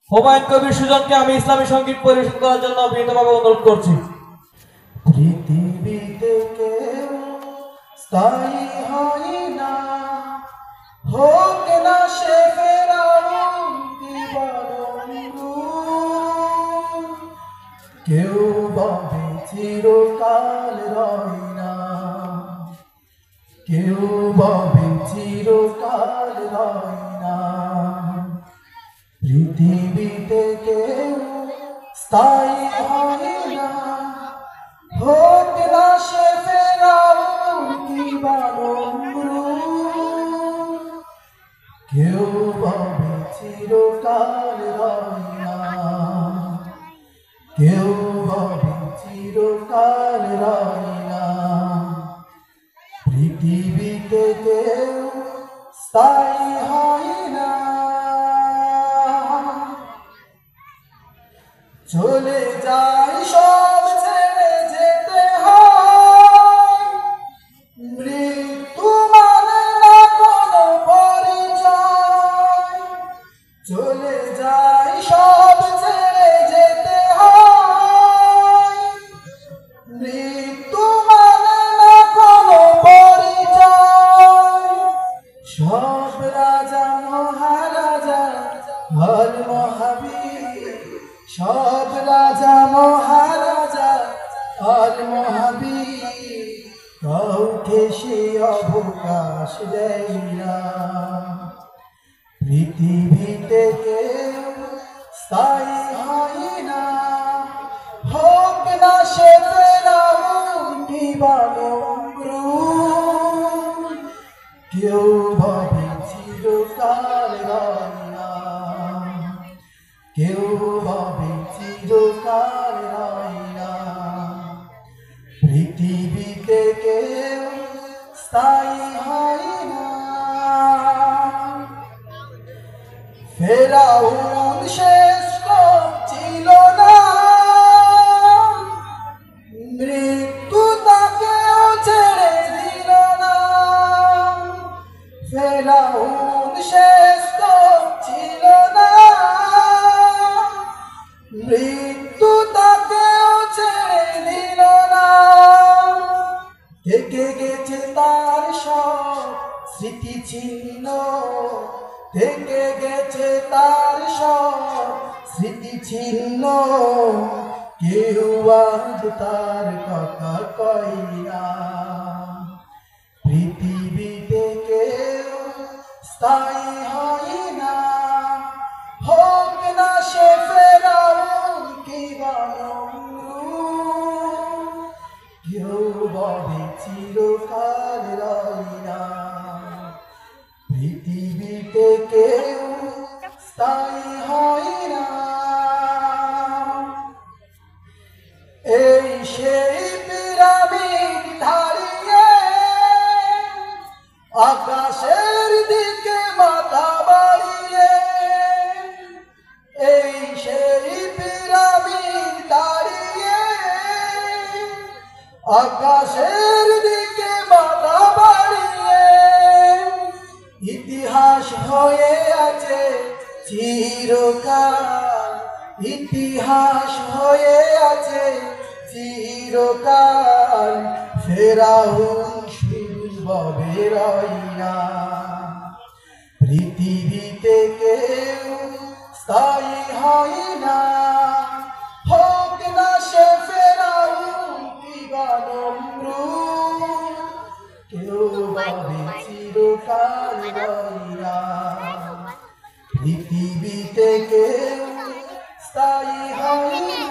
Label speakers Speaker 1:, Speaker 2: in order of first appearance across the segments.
Speaker 1: হুমায়ুন কবির সুজনকে আমি ইসলামী সংগীত পরিবেশন করার জন্য বিনীতভাবে অনুরোধ করছি।
Speaker 2: পৃথিবীতে কেউ স্থায়ী হয় না, হোক না সে ফেরাউন কিংবা নমরুদ। কেউ বলে চিরকাল রয় না, কেউ বলে চিরকাল রয় না। পৃথিবীতে কেউ স্থায়ী হয় না, হোক না সে ফেরাউন কিংবা নমরুদ। কেউ বলে চিরকাল রয় না, কেউ বলে চিরকাল রয় না। পৃথিবীতে কেউ স্থায়ী হয় না। চলে যায় সব ছেড়ে যেতে হয়, মৃত্যু মানে না কোনো পরিচয়। চলে যায় সব ছেড়ে যেতে হয়, মৃত্যু মানে না কোনো পরিচয়। সব রাজা মহারাজা আর মহাবীর, সব রাজা মহারাজা আর মহাবীর, কাউকে সে অবকাশ দেয় না। পৃথিবীতে কেউ স্থায়ী হয় না, হোক না সে ফেরাউন কিংবা নমরুদ। কেউ ভাবে চিরকাল রয় না, কেউ ভাবে চিরকাল রয় না। পৃথিবীতে কেউ স্থায়ী হয় না। ফেরাউন শেষ ছিল না, মৃত্যু তাকেও ছেড়ে দিল না। ফেরাউন শেষ ছিল না, মৃত্যু তাকেও ছেড়ে দিল না। থেকে গেছে তার সব স্মৃতি ছিন্ন, থেকে গেছে তার সব স্মৃতি ছিন্ন। কেউ আজ তার কথা কয় না। পৃথিবীতে কেউ স্থায়ী হয় না, হোক না সে ফেরাউন কিংবা নমরুদ। কেউ বলে চিরকাল রয় না, পৃথিবীতে কেউ স্থায়ী হয় না। এই সেই পিরামিড দাঁড়িয়ে আকাশের দিকে মাথা বাড়িয়ে, এই সেই পিরামিড দাঁড়িয়ে আকাশের দিকে মাথা বাড়িয়ে। ইতিহাস হয়ে আছে চিরকাল, ইতিহাস হয়ে আছে চিরকাল। ফেরাউন সুরবে রয় না, পৃথিবীতে কেউ স্থায়ী হয় না, হোক না সে ফেরাউন কিংবা নমরুদ। কেউ বলে চিরকাল রয় না, পৃথিবীতে কেউ স্থায়ী হয় না।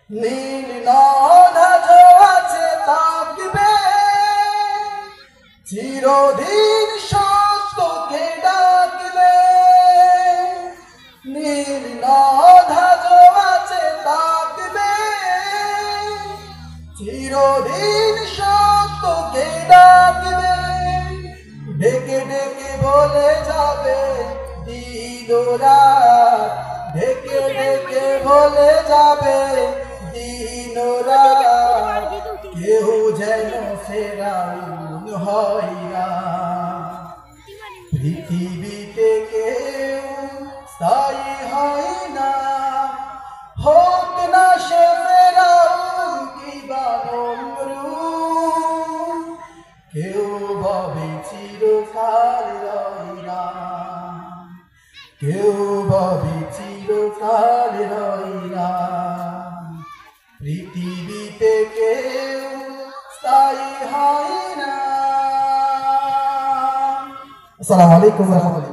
Speaker 2: নীল নদ আছে থাকবে, চিরদিন সত্যকে ডাকবে। নীল নদ আছে থাকবে, চিরদিন সত্যকে ডাকবে। ডেকে ডেকে বলে যাবে দিন রাত, ডেকে ডেকে বলে যাবে দিন রাত। কেউ যেন ফেরাউন হয় না, পৃথিবীতে কেউ কেউ ভাবে চিরকাল রইলাম, পৃথিবীতে কেউ স্থায়ী হয় না। আসসালামু আলাইকুম ওয়া রাহমাতুল্লাহ।